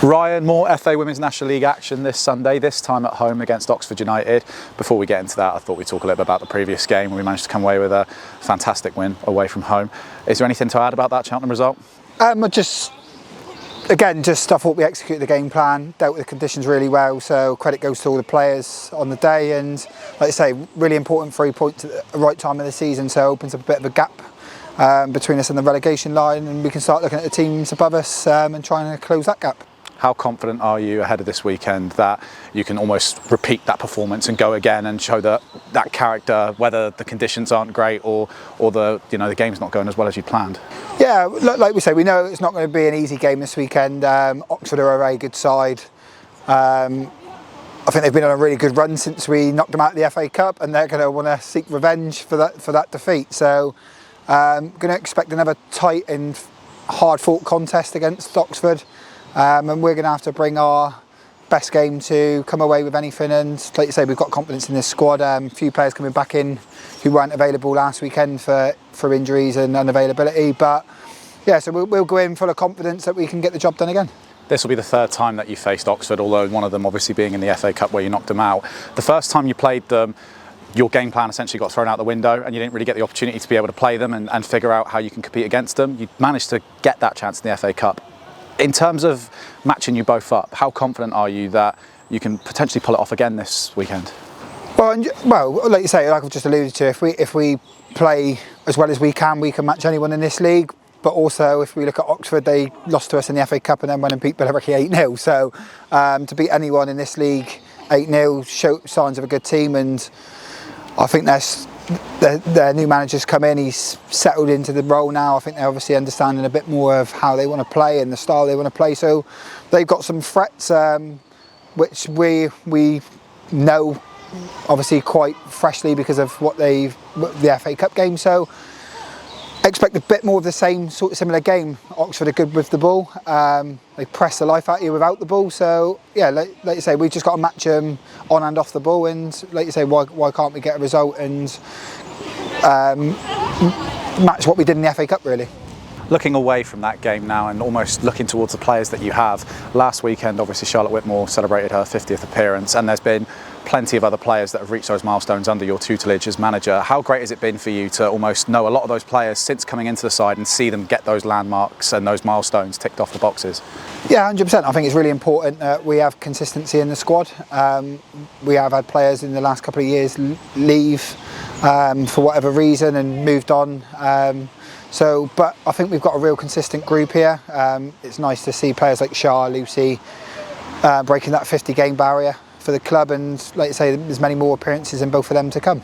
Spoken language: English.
Ryan, more FA Women's National League action this Sunday, this time at home against Oxford United. Before we get into that, I thought we'd talk a little bit about the previous game when we managed to come away with a fantastic win away from home. Is there anything to add about that Cheltenham result? I thought we executed the game plan, dealt with the conditions really well, so credit goes to all the players on the day, and like I say, really important 3 points at the right time of the season, so it opens up a bit of a gap between us and the relegation line, and we can start looking at the teams above us and trying to close that gap. How confident are you ahead of this weekend that you can almost repeat that performance and go again and show that character, whether the conditions aren't great or the game's not going as well as you planned? Yeah, like we say, we know it's not going to be an easy game this weekend. Oxford are a very good side. I think they've been on a really good run since we knocked them out of the FA Cup, and they're going to want to seek revenge for that defeat. So, going to expect another tight and hard-fought contest against Oxford. And we're going to have to bring our best game to come away with anything, and like you say, we've got confidence in this squad. A few players coming back in who weren't available last weekend for injuries and unavailability, but yeah, so we'll go in full of confidence that we can get the job done again. This will be the third time that you faced Oxford, although one of them obviously being in the FA Cup where you knocked them out. The first time you played them, your game plan essentially got thrown out the window and you didn't really get the opportunity to be able to play them and figure out how you can compete against them. You managed to get that chance in the FA Cup. In terms of matching you both up, how confident are you that you can potentially pull it off again this weekend? Well, like you say, like I've just alluded to, if we play as well as we can match anyone in this league. But also, if we look at Oxford, they lost to us in the FA Cup and then went and beat Billericay 8-0. So to beat anyone in this league 8-0 show signs of a good team, and I think their new manager's come in, he's settled into the role now. I think they're obviously understanding a bit more of how they want to play and the style they want to play. So they've got some threats, which we know obviously quite freshly because of the FA Cup game. So expect a bit more of the same sort of similar game. Oxford are good with the ball. They press the life out of you without the ball. So yeah, like you say, we've just got to match them on and off the ball. And like you say, why can't we get a result and match what we did in the FA Cup really? Looking away from that game now and almost looking towards the players that you have, last weekend obviously Charlotte Whitmore celebrated her 50th appearance, and there's been plenty of other players that have reached those milestones under your tutelage as manager. How great has it been for you to almost know a lot of those players since coming into the side and see them get those landmarks and those milestones ticked off the boxes? Yeah, 100%. I think it's really important that we have consistency in the squad. We have had players in the last couple of years leave for whatever reason and moved on. But I think we've got a real consistent group here. It's nice to see players like Shah, Lucy breaking that 50-game barrier for the club, and like you say, there's many more appearances in both of them to come.